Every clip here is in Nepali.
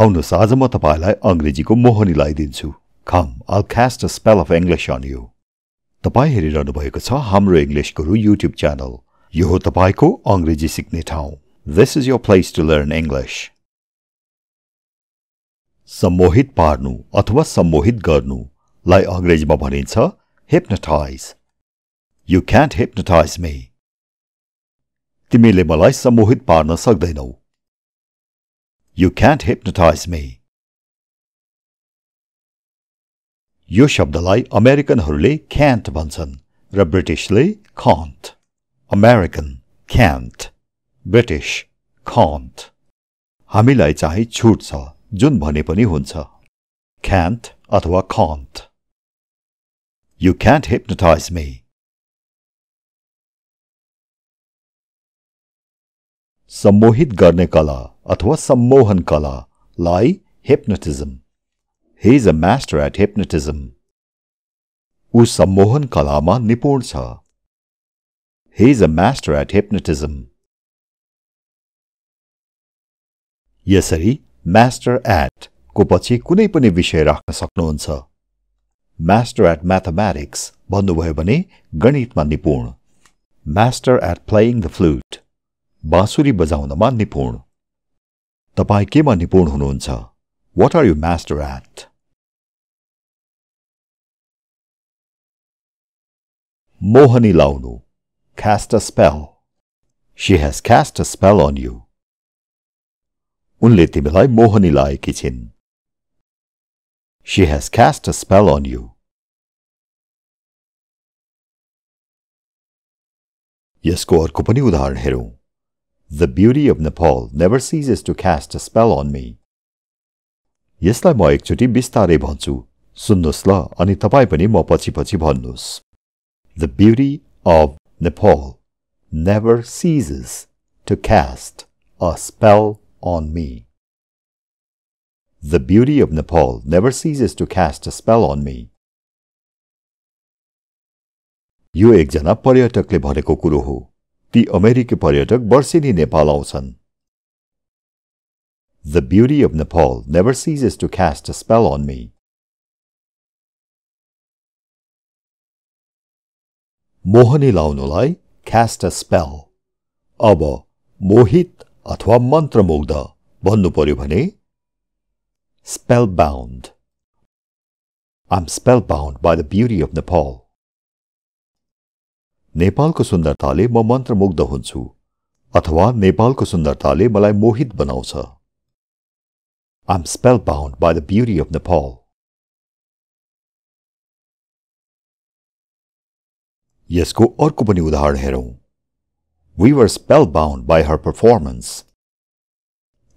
आउनुस् आज म तपाईलाई अंग्रेजीको मोहनी लगाइदिन्छु। Come, I'll cast a spell of English on you. तपाई हेरिरहनु भएको छ हाम्रो इंग्लिश गुरु YouTube च्यानल। यो हो तपाईको अंग्रेजी सिक्ने ठाउँ। This is your place to learn English. सम्मोहित पार्नु अथवा सम्मोहित गर्नु लाई अंग्रेजीमा भनिन्छ hypnotize. You can't hypnotize me. तिमीले मलाई सम्मोहित पार्न सक्दैनौ। You can't hypnotize me. यो शब्दलाई अमेरिकनहरूले can't भन्छन् र ब्रिटिशले can't. American can't. British can't. हामीलाई चाहिँ छुट छ जुन भने पनि हुन्छ। Can't अथवा can't. You can't hypnotize me. सम्मोहित गर्ने कला अथवा सम्मोहन कला लाई hypnotism. He is a master at hypnotism. ऊ सम्मोहन कलामा निपुण छ। He is a master at hypnotism. यसरी master at को पछि कुनै पनि विषय राख्न सक्नुहुन्छ। Master at mathematics भन्नुभयो भने गणितमा निपुण। Master at playing the flute. बाँसुरी बजाउनमा निपुण। तपाई केमा निपुण हुनुहुन्छ? What are you master at? मोहनी लाउनु cast a spell. She has cast a spell on you. उनले तिमीलाई मोहनी लाएकी छिन्। She has cast a spell on you. यसको अर्को पनि उदाहरण हेरौं। The beauty of Nepal never ceases to cast a spell on me. यसलाई म एकचोटी बिस्तारै भन्छु, सुन्नुस् ल अनि तपाई पनि म पछि भन्नुस्। The beauty of Nepal never ceases to cast a spell on me. The beauty of Nepal never ceases to cast a spell on me. यो एकजना पर्यटकले भनेको कुरो हो। ती अमेरिकी पर्यटक वर्षेनी नेपाल आउँछन्। The beauty of Nepal never ceases to cast a spell on me. मोहनी लाउनुलाई cast a spell. अब मोहित अथवा मन्त्रमुग्ध भन्नु पर्यो भने spellbound. I'm spellbound by the beauty of Nepal. नेपालको सुन्दरताले म मन्त्रमुग्ध हुन्छु अथवा नेपालको सुन्दरताले मलाई मोहित बनाउँछ। I'm spellbound by the beauty of Nepal. यसको अर्को पनि उदाहरण हेरौं। We were spellbound by her performance.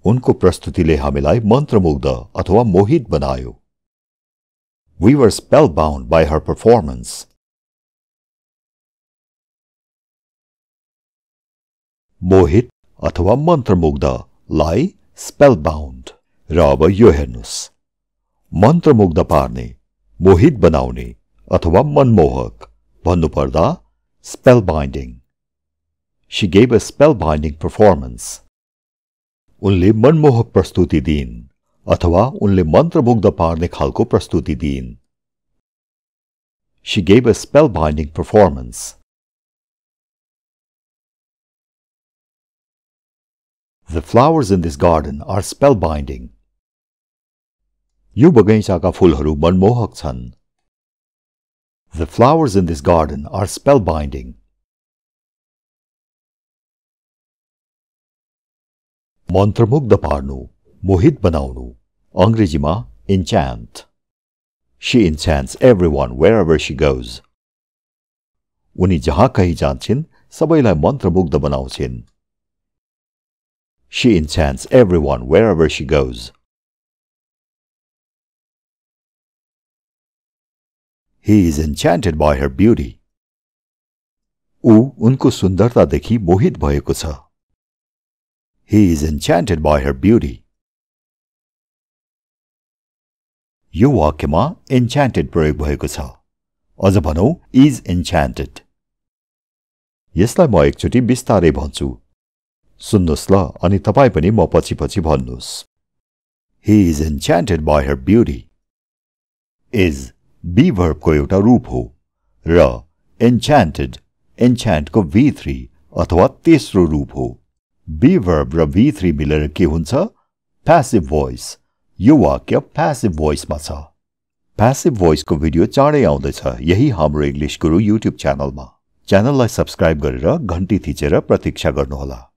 उनको प्रस्तुतिले हामीलाई मन्त्रमुग्ध अथवा मोहित बनायो। We were spellbound by her performance. मोहित अथवा मन्त्रमुग्ध लाई spellbound. र अब यो हेर्नुस्। मन्त्रमुग्ध पार्ने, मोहित बनाउने अथवा मनमोहक भन्नु पर्दा spellbinding. She gave a spellbinding performance. उनले मनमोहक प्रस्तुति दिइन् अथवा उनले मन्त्रमुग्ध पार्ने खालको प्रस्तुति दिइन्। She gave a spellbinding performance. The flowers in this garden are spellbinding. यो बगैँचाका फूलहरू मनमोहक छन्। The flowers in this garden are spellbinding. मन्त्रमुग्ध पार्नु, मोहित बनाउनु, अंग्रेजीमा enchant. She enchants everyone wherever she goes. उनी जहाँ कहीँ जान्छिन् सबैलाई मन्त्रमुग्ध बनाउँछिन्। She enchants everyone wherever she goes. He is enchanted by her beauty. ऊ उनको सुन्दरतादेखि मोहित भएको छ। He is enchanted by her beauty. यो वाक्यमा enchanted प्रयोग भएको छ। अझ भनौं is enchanted. यसलाई म एकचोटी बिस्तारै भन्छु। सुन्नुस् ल अनि तपाई पनि म पछि भन्नुस्। He is enchanted by her beauty. Is be verb को एउटा रूप हो र enchanted enchant को V3 अथवा तेस्रो रूप हो। be verb र V3 मिलेर के हुन्छ? passive voice। यो वाक्य passive voice मा छ। passive voice को भिडियो चाँडै आउँदैछ यही हाम्रो इंग्लिश गुरु YouTube च्यानलमा। च्यानललाई सब्स्क्राइब गरेर घण्टी थिचेर प्रतीक्षा गर्नुहोला।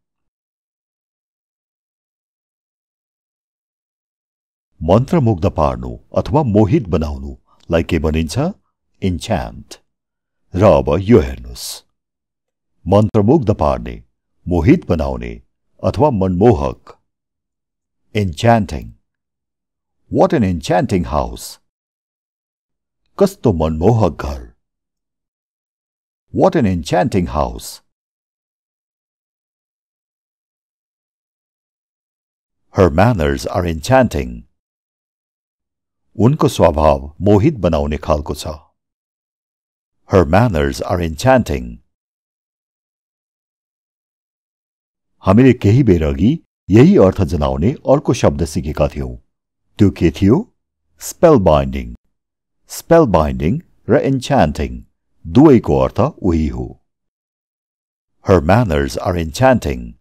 मन्त्रमुग्ध पार्नु अथवा मोहित बनाउनुलाई के भनिन्छ? enchant। र अब यो हेर्नुस्। मन्त्रमुग्ध पार्ने, मोहित बनाउने अथवा मनमोहक। enchanting। What an enchanting house। कस्तो मनमोहक घर। What an enchanting house। Her manners are enchanting। उनको स्वभाव मोहित बनाउने खालको छ। Her manners are enchanting। हामीले केही बेर अघि यही अर्थ जनाउने अर्को शब्द सिकेका थियौं। त्यो के थियो? spellbinding। spellbinding र enchanting दुवैको अर्थ उही हो। Her manners are enchanting।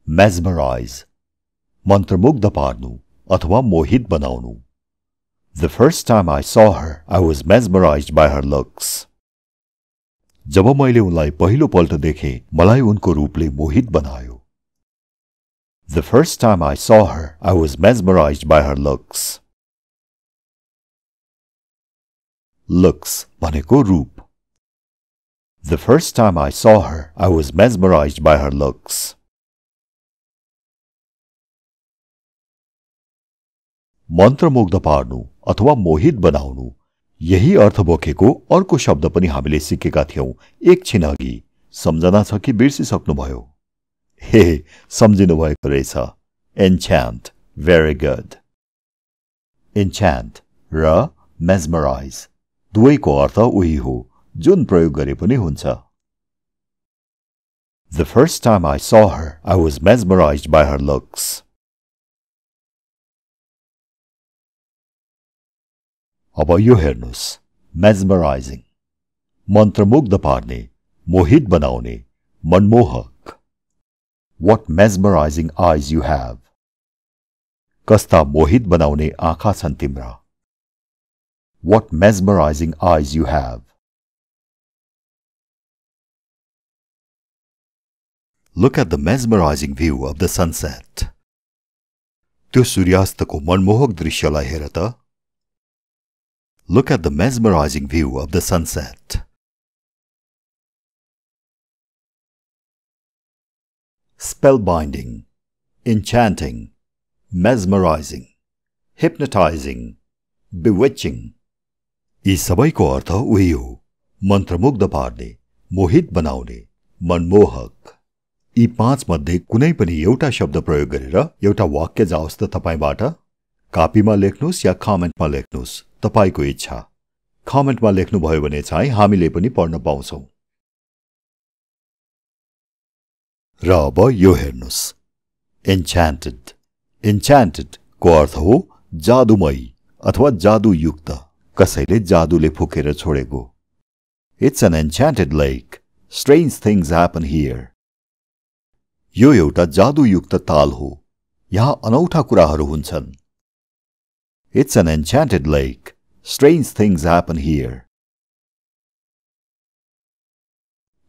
mesmerize मन्त्रमुग्ध पार्नु अथवा मोहित बनाउनु। The first time I saw her, I was mesmerized by her looks। जब मैले उनलाई पहिलो पल्ट देखेँ, मलाई उनको रूपले मोहित बनायो। The first time I saw her, I was mesmerized by her looks। looks भनेको रूप। The first time I saw her, I was mesmerized by her looks। मन्त्रमुग्ध पार्नु अथवा मोहित बनाउनु यही अर्थ बोकेको अर्को शब्द पनि हामीले सिकेका थियौं एकछिन अघि। सम्झना छ कि बिर्सिसक्नुभयो? हे सम्झिनु भएको रहेछ। enchant। very good। enchant र mesmerize दुवैको अर्थ उही हो जुन प्रयोग गरे पनि हुन्छ। The first time I saw her, I was mesmerized by her looks। अब यो हेर्नुस्। mesmerizing मन्त्रमुग्ध पार्ने, मोहित बनाउने, मनमोहक। What mesmerizing eyes you have। कस्ता मोहित बनाउने आँखा छन् तिम्रा। What mesmerizing eyes you have। Look at the mesmerizing view of the sunset। त्यो सूर्यास्तको मनमोहक दृश्यलाई हेर त। Look at the mesmerizing view of the sunset। spellbinding, enchanting, mesmerizing, hypnotizing, bewitching यी सबैको अर्थ उही हो। मन्त्रमुग्ध पार्ने, मोहित बनाउने, मनमोहक। यी पाँच मध्ये कुनै पनि एउटा शब्द प्रयोग गरेर एउटा वाक्य जाओस् त तपाईबाट। कापीमा लेख्नुस् या कमेन्टमा लेख्नुस्, तपाईको इच्छा। कमेन्टमा लेख्नुभयो भने चाहिँ हामीले पनि पढ्न पाउँछौं। र अब यो हेर्नुस्। enchanted। enchanted को अर्थ हो जादुमयी अथवा जादुयुक्त, कसैले जादुले फुकेर छोडेको। It's an enchanted lake। Strange things happen here। यो एउटा जादुयुक्त ताल हो, यहाँ अनौठा कुराहरू हुन्छन्। It's an enchanted lake। Strange things happen here।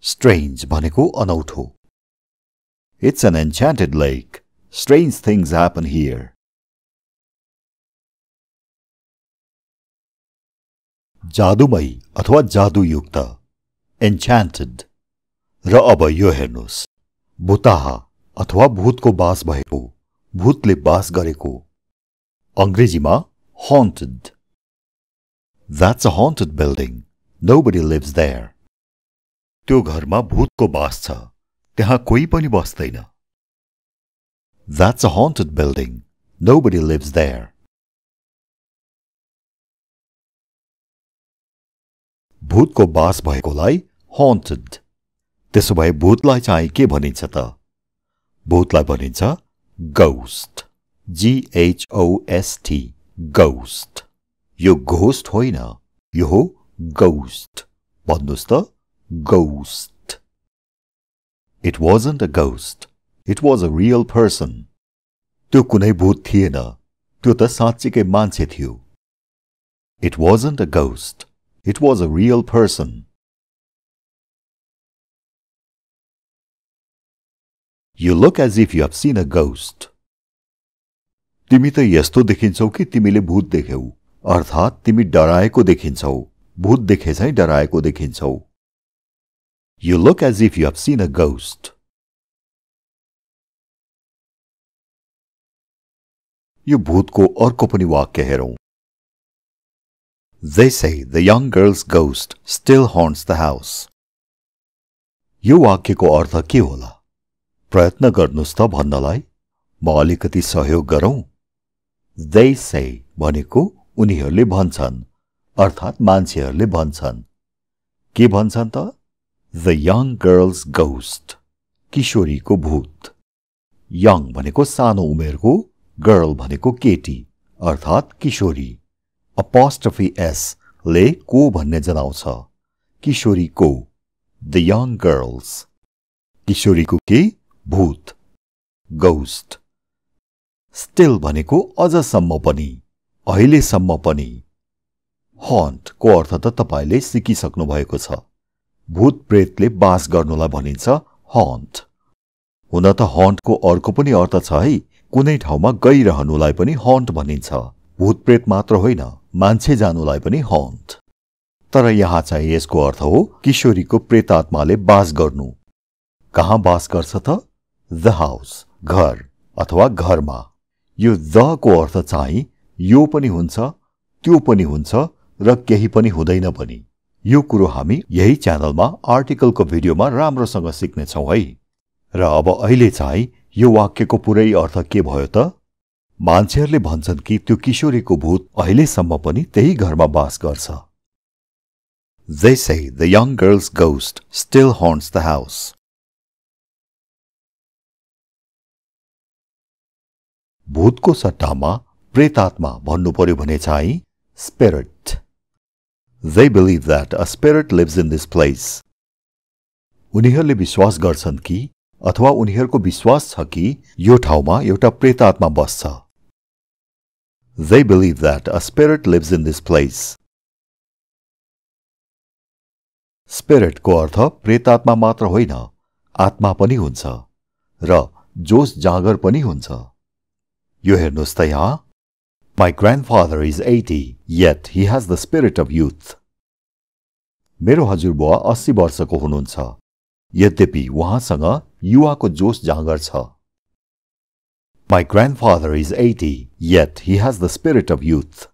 strange भनेको अनौठो। It's an enchanted lake। Strange things happen here। जादुमयी अथवा जादुयुक्त, enchanted। र अब यो हेर्नुस्। भुताहा अथवा भूतको बास भएको, भूतले बास गरेको। अंग्रेजीमा haunted। That's a haunted building। Nobody lives there। त्यो घरमा भूतको बास छ, त्यहाँ कोही पनि बस्दैन। That's a haunted building। Nobody lives there। भूतको बास भएकोलाई haunted। त्यसो भए भूतलाई चाहिँ के भनिन्छ त? भूतलाई भनिन्छ ghost. G-H-O-S-T. Ghost. यो घोस्ट होइन, यो हो ghost. भन्नुस् त ghost. It wasn't a ghost. It was a real person. त्यो कुनै भूत थिएन, त्यो त साँच्चीकै मान्छे थियो. It wasn't a ghost. It was a real person. You look as if you have seen a ghost. तिमी त यस्तो देखिन्छौ कि तिमीले भूत देख्यौ, अर्थात् तिमी डराएको देखिन्छौ, भूत देखे चाहिँ डराएको देखिन्छौ. You look as if you have seen a ghost. यो भूतको अर्को पनि वाक्य हेरौं. They say the young girl's ghost still haunts the house. यो वाक्यको अर्थ के होला? प्रयत्न गर्नुस् त भन्नलाई. म अलिकति सहयोग गरौं. They say भनेको उनीहरूले भन्छन्, अर्थात् मान्छेहरूले भन्छन्. के भन्छन् त? The young girl's ghost. किशोरीको भूत. Young भनेको सानो उमेरको, girl भनेको केटी, अर्थात् किशोरी. Apostrophe S ले को भन्ने जनाउँछ. किशोरीको. The young girls. किशोरीको के? भूत. Ghost. Still भनेको अझसम्म पनि, अहिलेसम्म पनि. Haunt को अर्थ त तपाईले सिकिसक्नु भएको छ. भूत प्रेतले बास गर्नुलाई भनिन्छ haunt. हुन त haunt को अर्को पनि अर्थ छ है. कुनै ठाउँमा गइरहनुलाई पनि haunt भनिन्छ. भूत प्रेत मात्र होइन, मान्छे जानुलाई पनि haunt. तर यहाँ चाहिँ यसको अर्थ हो किशोरीको प्रेतात्माले बास गर्नु. कहाँ बास गर्छ त? The house, घर अथवा घरमा. यो the को अर्थ चाहिँ यो पनि हुन्छ, त्यो पनि हुन्छ र केही पनि हुँदैन पनि. यो कुरो हामी यही च्यानलमा आर्टिकलको भिडियोमा राम्रोसँग सिक्ने छौं है. र अब अहिले चाहिँ यो वाक्यको पुरै अर्थ के भयो त? मान्छेहरूले भन्छन् कि त्यो किशोरीको भूत अहिलेसम्म पनि त्यही घरमा बास गर्छ. They say the young girl's ghost still haunts the house. भूतको सट्टामा प्रेतात्मा भन्नु पर्यो भने चाहिँ spirit. They believe that a spirit lives in this place. उनीहरूले विश्वास गर्छन् कि अथवा उनीहरूको विश्वास छ कि यो ठाउँमा एउटा प्रेतात्मा बस्छ. They believe that a spirit lives in this place. Spirit को अर्थ प्रेतात्मा मात्र होइन, आत्मा पनि हुन्छ र जोश जागर पनि हुन्छ. यो हेर्नुस् त यहाँ. My grandfather is 80, yet he has the spirit of youth. मेरो हजुरबुवा 80 वर्षको हुनुहुन्छ, यद्यपि उहाँसँग युवाको जोश जाँगर छ. My grandfather is 80, yet he has the spirit of youth.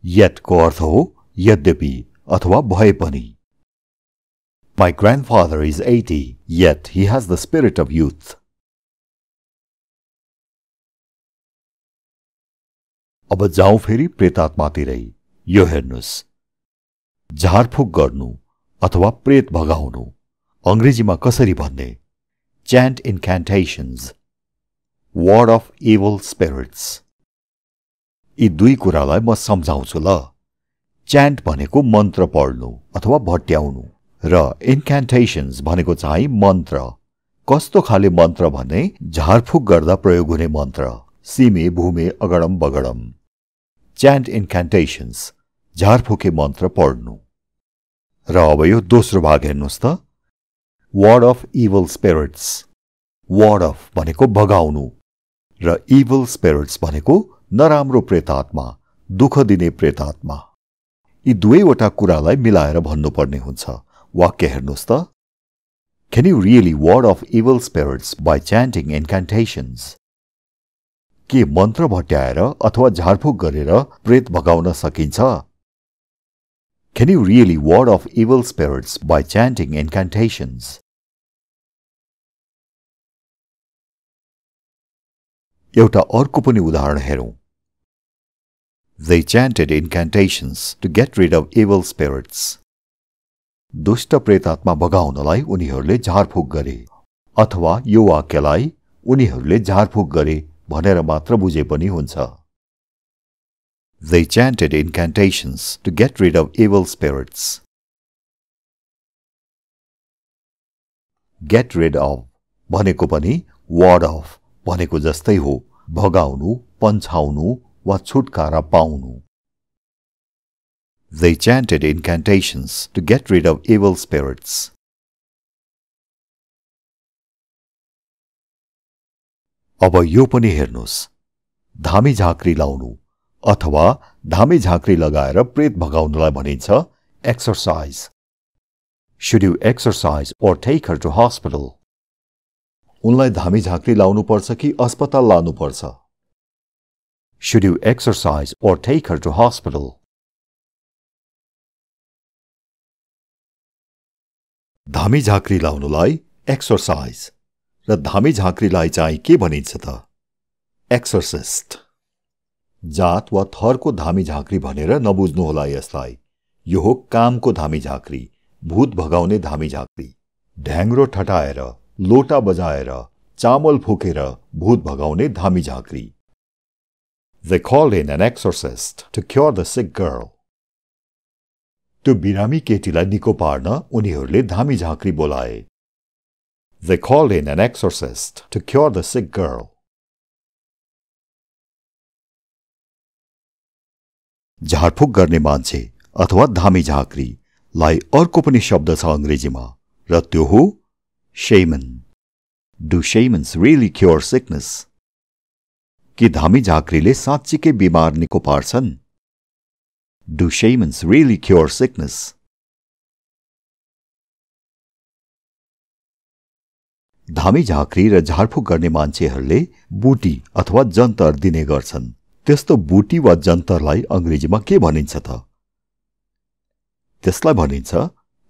Yet को अर्थ हो यद्यपि अथवा भए पनि. My grandfather is 80, yet he has the spirit of youth. अब जाउँ फेरि प्रेतात्मातिरै. यो हेर्नुस्. झारफुक गर्नु अथवा प्रेत भगाउनु अंग्रेजीमा कसरी भन्ने? Chant incantations. Ward off evil spirits. यी दुई कुरालाई म सम्झाउँछु ल. Chant भनेको मन्त्र पढ्नु अथवा भट्याउनु र incantations भनेको चाहिँ मन्त्र. कस्तो खाले मन्त्र भने झारफुक गर्दा प्रयोग हुने मन्त्र. सीमे भूमे अगडम बगडम. Chant incantations. झारफुके मन्त्र पढ्नु. र अब यो दोस्रो भाग हेर्नुस् त. Ward off evil spirits. Ward off भनेको भगाउनु र evil spirits भनेको नराम्रो प्रेतात्मा, दुःख दिने प्रेतात्मा. यी दुवैवटा कुरालाई मिलाएर भन्नुपर्ने हुन्छ. वाक्य हेर्नुस् त. Can you really ward off evil spirits by chanting incantations? के मन्त्र भट्याएर अथवा झारफुक गरेर प्रेत भगाउन सकिन्छ? Can you really ward off evil spirits by chanting incantations? एउटा अर्को पनि उदाहरण हेरौं. They chanted incantations to get rid of evil spirits. दुष्ट प्रेतात्मा भगाउनलाई उनीहरूले झारफुक गरे अथवा यो वाक्यलाई उनीहरूले झारफुक गरे भनेर मात्र बुझे पनि हुन्छ। They chanted incantations to get rid of evil spirits. Get rid of भनेको पनि ward off भनेको जस्तै हो, भगाउनु, पन्छाउनु वा छुटकारा पाउनु। They chanted incantations to get rid of evil spirits. अब यो पनि हेर्नुस्, धामी झाँक्री लाउनु अथवा धामी झाँक्री लगाएर प्रेत भगाउनलाई भनिन्छ exorcise. Should you exorcise or take her to hospital? उनलाई धामी झाँक्री लाउनु पर्छ कि अस्पताल लानु पर्छ? Should you exorcise or take her to hospital? धामी झाँक्री लाउनुलाई exorcise र धामी झाँक्रीलाई चाहिँ के भनिन्छ त? exorcist. जात वा थरको धामी झाँक्री भनेर नबुझ्नुहोला यसलाई। यो हो कामको धामी झाँक्री, भूत भगाउने धामी झाँक्री। ढ्याङ्ग्रो ठटाएर, लोटा बजाएर, चामल फुकेर भूत भगाउने धामी झाँक्री। They called in an exorcist to cure the sick girl. त्यो बिरामी केटीलाई निको पार्न उनीहरूले धामी झाँक्री बोलाए। They called in an exorcist to cure the sick girl. झारफुक गर्ने मान्छे अथवा धामी झाँक्री लाई अर्को पनि शब्द छ अंग्रेजीमा र त्यो हो shaman. Do shamans really cure sickness? कि धामी झाँक्रीले साँच्चीकै बिमार निको पार्छन्? Do shamans really cure sickness? धामी झाँक्री र झारफुक गर्ने मान्छेहरूले बुटी अथवा जन्तर दिने गर्छन्। त्यस्तो बुटी वा जन्तरलाई अंग्रेजीमा के भनिन्छ त? त्यसलाई भनिन्छ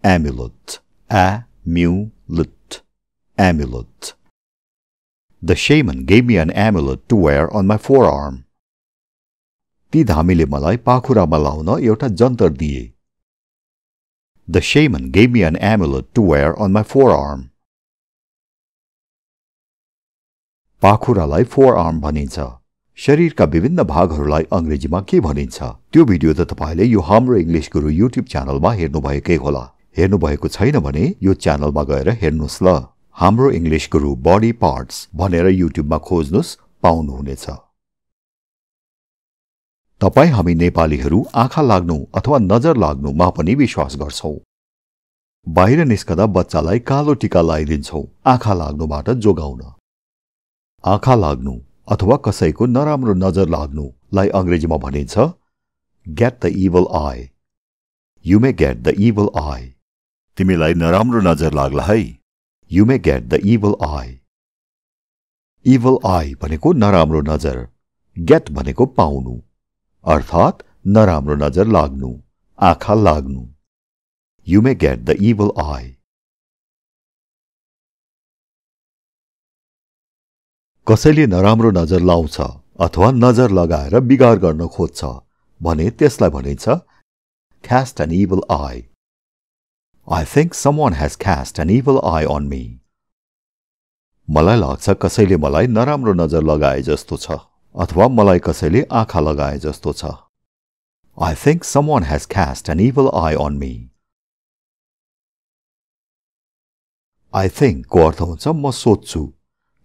amulet. Amulet. Amulet. The shaman gave me an amulet to wear on my forearm. ती धामीले मलाई पाखुरामा लाउन एउटा जन्तर दिए। The shaman gave me an amulet to wear on my forearm. पाखुरालाई forearm भनिन्छ। शरीरका विभिन्न भागहरूलाई अंग्रेजीमा के भनिन्छ? त्यो भिडियो त तपाईले यो हाम्रो इंग्लिश गुरु YouTube च्यानलमा हेर्नुभएकै होला। हेर्नुभएको छैन भने यो च्यानलमा गएर हेर्नुस् ल। हाम्रो इंग्लिश गुरु बडी पार्ट्स भनेर युट्युबमा खोज्नुस्, पाउनुहुनेछ। तपाई हामी नेपालीहरू आँखा लाग्नु अथवा नजर लाग्नुमा पनि विश्वास गर्छौं। बाहिर निस्कदा बच्चालाई कालो टीका लगाइदिन्छौं आँखा लाग्नुबाट जोगाउन। आँखा लाग्नु अथवा कसैको नराम्रो नजर लाग्नुलाई अंग्रेजीमा भनिन्छ get the evil eye. You may get the evil eye. तिमीलाई नराम्रो नजर लाग्ला है। You may get the evil eye. Evil eye भनेको नराम्रो नजर, get भनेको पाउनु, अर्थात नराम्रो नजर लाग्नु, आँखा लाग्नु। You may get the evil eye. कसैले नराम्रो नजर लाउँछ अथवा नजर लगाएर बिगार गर्न खोज्छ भने त्यसलाई भनिन्छ cast an evil eye. I think someone has cast an evil eye on me. मलाई लाग्छ कसैले मलाई नराम्रो नजर लगाए जस्तो छ अथवा मलाई कसैले आँखा लगाए जस्तो छ। I think someone has cast an evil eye on me. I think को अर्थ हुन्छ म सोच्छु,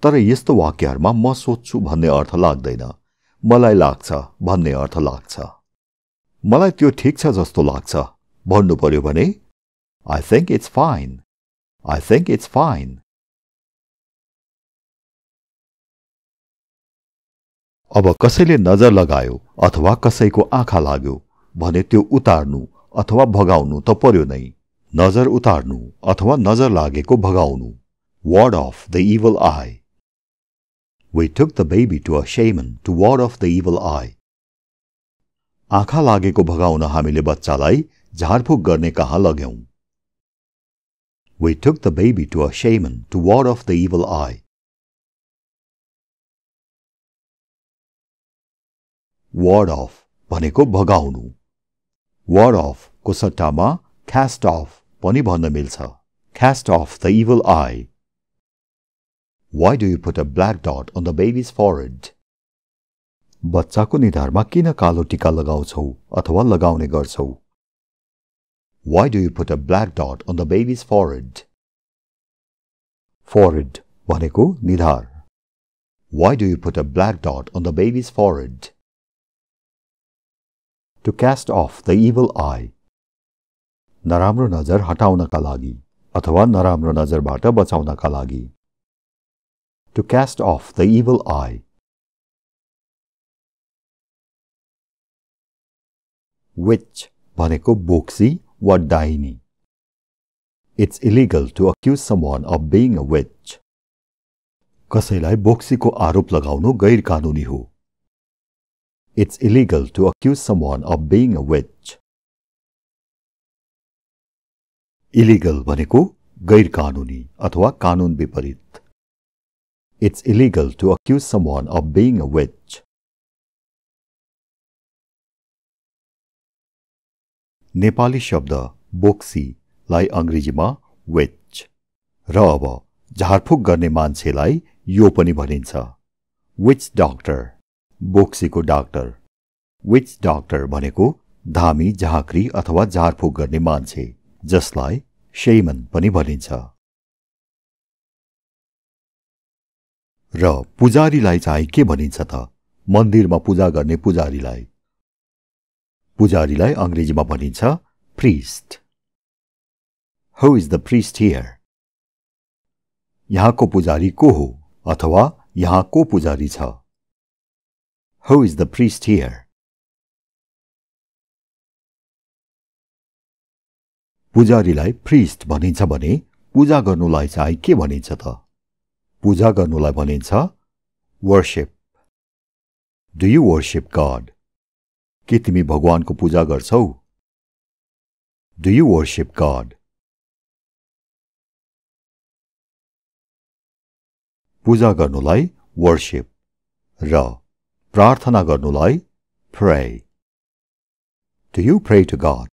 तर यस्तो वाक्यहरुमा म सोच्छु भन्ने अर्थ लाग्दैन, मलाई लाग्छ भन्ने अर्थ लाग्छ। मलाई त्यो ठीक छ जस्तो लाग्छ भन्नु पर्यो भने I think it's fine. I think it's fine. अब कसैले नजर लगायो अथवा कसैको आँखा लाग्यो भने त्यो उतार्नु अथवा भगाउनु त पर्यो नै। नजर उतार्नु अथवा नजर लागेको भगाउनु। Ward off the evil eye. We took the baby to a shaman to ward off the evil eye. आँखा लागेको भगाउन हामीले बच्चालाई झारफुक गर्ने कहाँ लग्यौं। We took the baby to a shaman to ward off the evil eye. Ward off भनेको भगाउनु। Ward off को सट्टामा cast off पनि भन्न मिल्छ. Cast off the evil eye. Why do you put a black dot on the baby's forehead? बच्चाको निधारमा किन कालो टीका लगाउँछौ अथवा लगाउने गर्छौ? Why do you put a black dot on the baby's forehead? Forehead भनेको निधार. Why do you put a black dot on the baby's forehead? To cast off the evil eye. नराम्रो नजर हटाउनका लागि अथवा नराम्रो नजरबाट बचाउनका लागि. To cast off the evil eye. Witch भनेको बोक्सी वा डाइनी. It's illegal to accuse someone of being a witch. कसैलाई बोक्सीको आरोप लगाउनु गैर कानूनी हो. It's illegal to accuse someone of being a witch. Illegal भनेको गैर कानूनी अथवा कानून विपरीत. It's illegal to accuse someone of being a witch. Nepali शब्द बोक्सी लाई अंग्रेजीमा witch र अब झारफुक गर्ने मान्छेलाई यो पनि भनिन्छ. Witch doctor बोक्सीको डाक्टर. Witch doctor भनेको धामी झाँक्री अथवा झारफुक गर्ने मान्छे जसलाई shaman पनि भनिन्छ. र पुजारीलाई चाहिँ के भनिन्छ त? मन्दिरमा पूजा गर्ने पुजारीलाई. पुजारीलाई अंग्रेजीमा भनिन्छ priest. Who is the priest here? यहाँको पुजारी को हो अथवा यहाँ को पुजारी छ? Who is the priest here? पुजारीलाई priest भनिन्छ भने पूजा गर्नुलाई चाहिँ के भनिन्छ त? पूजा गर्नुलाई भनिन्छ worship. Do you worship God? के तिमी भगवानको पूजा गर्छौ? Do you worship God? पूजा गर्नुलाई worship र प्रार्थना गर्नुलाई pray. Do you pray to God?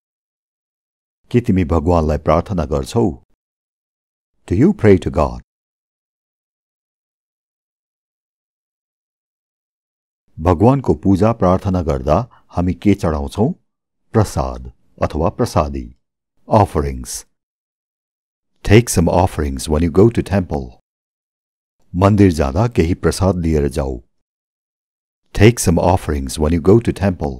के तिमी भगवानलाई प्रार्थना गर्छौ? Do you pray to God? भगवानको पूजा प्रार्थना गर्दा हामी के चढाउँछौं? प्रसाद अथवा प्रसादी. Offerings. Take some offerings when you go to temple. मन्दिर जाँदा केही प्रसाद लिएर जाऊ. Take some offerings when you go to temple.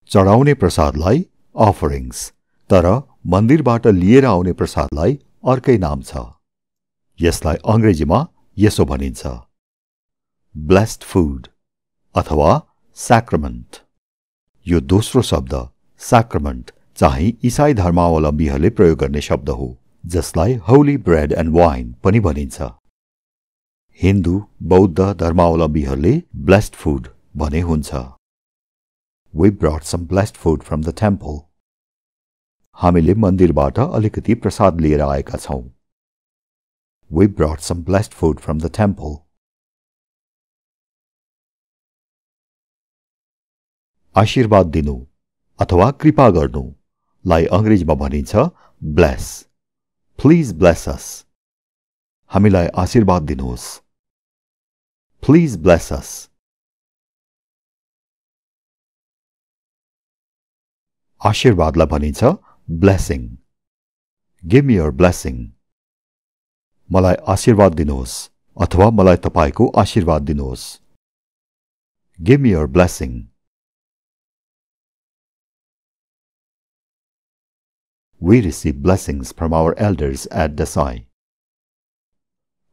चढाउने प्रसादलाई offerings, तर मन्दिरबाट लिएर आउने प्रसादलाई अर्कै नाम छ. यसलाई अंग्रेजीमा यसो भनिन्छ blessed food अथवा sacrament. यो दोस्रो शब्द sacrament चाहिँ ईसाई धर्मावलम्बीहरूले प्रयोग गर्ने शब्द हो जसलाई holy bread and wine पनि भनिन्छ. हिन्दू बौद्ध धर्मावलम्बीहरूले blessed food भने हुन्छ. We brought some blessed food from the temple. हामीले मन्दिरबाट अलिकति प्रसाद लिएर आएका छौं. We brought some blessed food from the temple. आशीर्वाद दिनु अथवा कृपा गर्नु लाई अंग्रेजीमा भनिन्छ bless. Please bless us. हामीलाई आशीर्वाद दिनुहोस्. Please bless us. आशीर्वादलाई भनिन्छ blessing. Give me your blessing. मलाई आशीर्वाद दिनुहोस् अथवा मलाई तपाईको आशीर्वाद दिनुहोस्. Give me your blessing. We receive blessings from our elders at Dasai.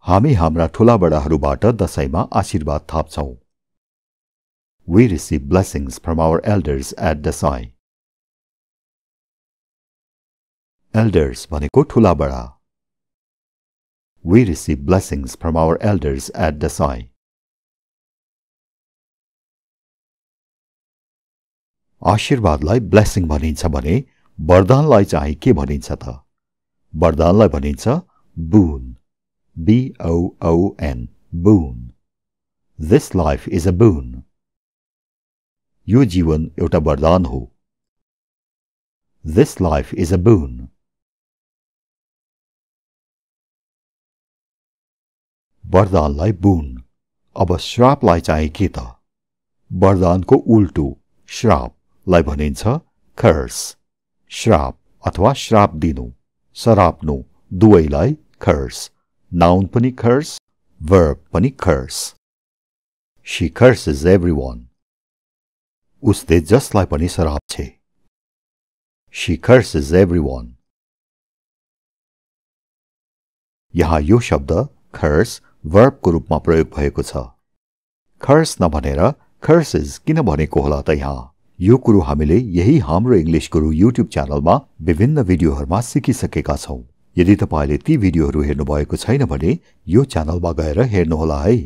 हामी हाम्रा ठूला बडाहरूबाट दशैंमा आशीर्वाद थाप्छौं. We receive blessings from our elders at Dasai. Elders भनेको ठूला बडा. We receive blessings from our elders at Dasai. आशीर्वादलाई blessing भनिन्छ भने वरदानलाई चाहिँ के भनिन्छ त? वरदानलाई भनिन्छ boon. B-O-O-N. Boon. This life is a boon. यो जीवन एउटा वरदान हो। This life is a boon. वरदानलाई boon। अब श्रापलाई चाहिँ के त? वरदानको उल्टो श्रापलाई भनिन्छ curse। श्राप अथवा श्राप दिनु, सराप्नु दुवैलाई curse। नाउन पनि curse, verb पनि curse। She curses everyone. उसले जसलाई पनि सराप्छे। She curses everyone. यहाँ यो शब्द curse verb को रूपमा प्रयोग भएको छ। curse नभनेर curses किन भनेको होला त यहाँ? यो कुरो हामीले यही हाम्रो इंग्लिश गुरु YouTube च्यानलमा विभिन्न भिडियोहरुमा सिकिसकेका छौं। यदि तपाईले ती भिडियोहरु हेर्नु भएको छैन भने यो च्यानलमा गएर हेर्नु होला है।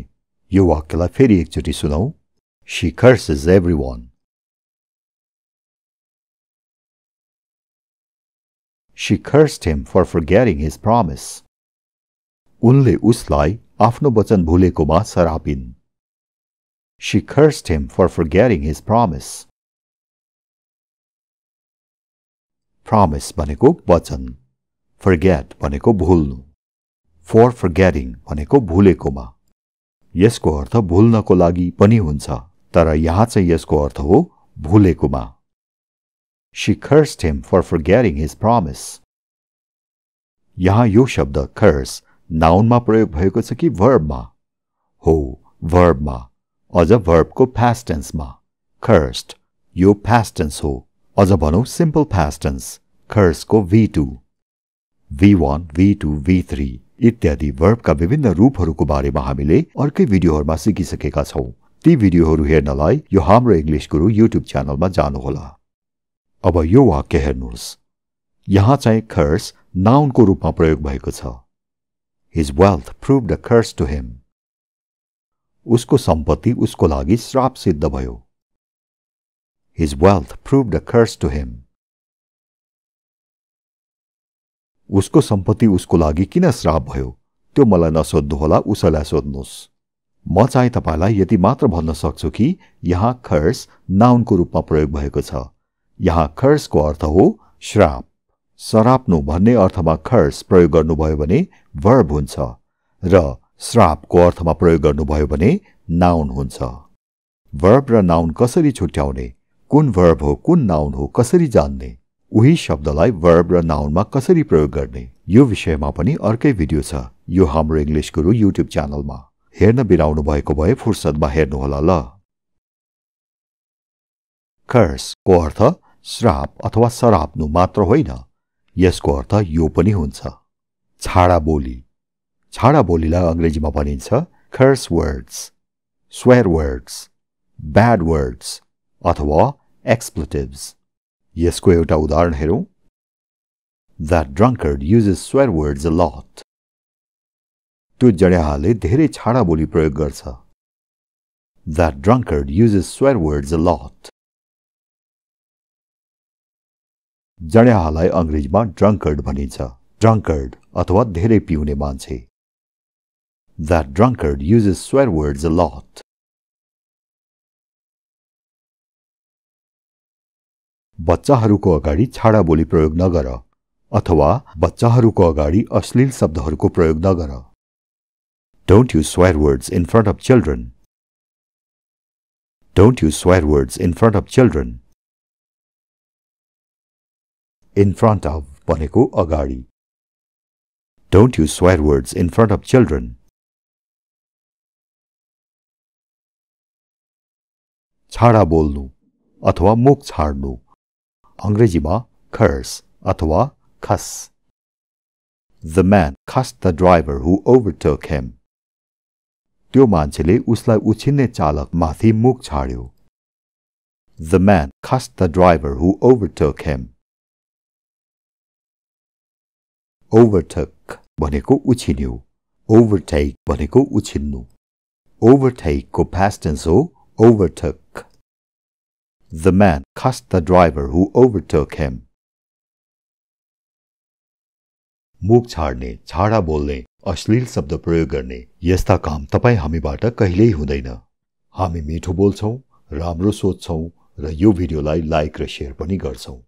यो वाक्यलाई फेरि एकचोटी सुनौ। She curses everyone. She cursed him for forgetting his promise. उनले उसलाई आफ्नो वचन भुलेकोमा सरापिन्। She cursed him for forgetting his promise. Promise भनेको वचन, forget भनेको भुल्नु, for forgetting भनेको भुलेकोमा। यसको अर्थ भुल्नको लागि पनि हुन्छ, तर यहाँ चाहिँ यसको अर्थ हो भुलेकोमा। She cursed him for forgetting his promise. यहाँ यो शब्द curse नाउनमा प्रयोग भएको छ कि वर्बमा? हो, वर्बमा। अझ वर्बको past tense मा। cursed यो past tense हो। अझ भनौं simple past tense, curse को V2, V1, V2, V3 इत्यादि वर्बका विभिन्न रूपहरूको बारेमा हामीले अर्कै भिडियोहरुमा सिकिसकेका छौं। ती भिडियोहरु हेर्नलाई यो हाम्रो इंग्लिश गुरु YouTube च्यानलमा जानुहोला। अब यो वाक्य हेर्नुहोस्। यहाँ चाहिँ curse नाउनको रूपमा प्रयोग भएको छ। His wealth proved a curse to him. उसको सम्पत्ति उसको लागि श्राप सिद्ध भयो। His wealth proved a curse to him. उसको सम्पत्ति उसको लागि किन श्राप भयो? त्यो मलाई नसोध्नुहोला, उसैलाई सोध्नुहोस्। म चाहिँ तपाईलाई यति मात्र भन्न सक्छु कि यहाँ curse नाउनको रूपमा प्रयोग भएको छ। यहाँ curse को अर्थ हो श्राप। सराप्नु भन्ने अर्थमा curse प्रयोग गर्नुभयो भने verb हुन्छ र श्रापको अर्थमा प्रयोग गर्नुभयो भने नाउन हुन्छ। verb र नाउन कसरी छुट्याउने, कुन verb हो कुन नाउन हो कसरी जान्ने, उही शब्दलाई verb र नाउनमा कसरी प्रयोग गर्ने, यो विषयमा पनि अर्कै भिडियो छ यो हाम्रो इंग्लिश गुरु YouTube च्यानलमा। हेर्न बिराउनु भएको भए फुर्सदमा हेर्नुहोला ल। curse को अर्थ श्राप अथवा सराप्नु मात्र होइन, यसको अर्थ यो पनि हुन्छ छाडा बोली। छाडा बोलीलाई अंग्रेजीमा भनिन्छ curse words, swear words, bad words अथवा expletives। यसको एउटा उदाहरण हेरौं। That drunkard uses swear words a lot. त्यो जड्याहाले धेरै छाडा बोली प्रयोग गर्छ। That drunkard uses swear words a lot. जड्याहालाई अंग्रेजीमा drunkard भनिन्छ, drunkard अथवा धेरै पिउने मान्छे। That drunkard uses swear words a lot. बच्चाहरूको अगाडि छाडा बोली प्रयोग नगर अथवा बच्चाहरूको अगाडि अश्लील शब्दहरूको प्रयोग नगर। Don't use swear words in front of children. Don't use swear words in front of children. In front of भनेको अगाडि। Don't use swear words in front of children. छाडा बोल्नु अथवा मुख छाड्नु अंग्रेजीमा curse अथवा cuss. The man cussed the driver who overtook him. त्यो मान्छेले उसलाई उछिन्ने चालक माथि मुख छाड्यो। The man cussed the driver who overtook him. Overtook भनेको उछिन्यो, overtake भनेको उछिन्नु। Overtake को past tense हो overtook. The man cussed the driver who overtook him. मुख छाड्ने, छाडा बोल्ने, अश्लील शब्द प्रयोग गर्ने यस्ता काम तपाई हामीबाट कहिल्यै हुँदैन। हामी मिठो बोल्छौं, राम्रो सोच्छौं र यो भिडियोलाई लाइक र शेयर पनि गर्छौं।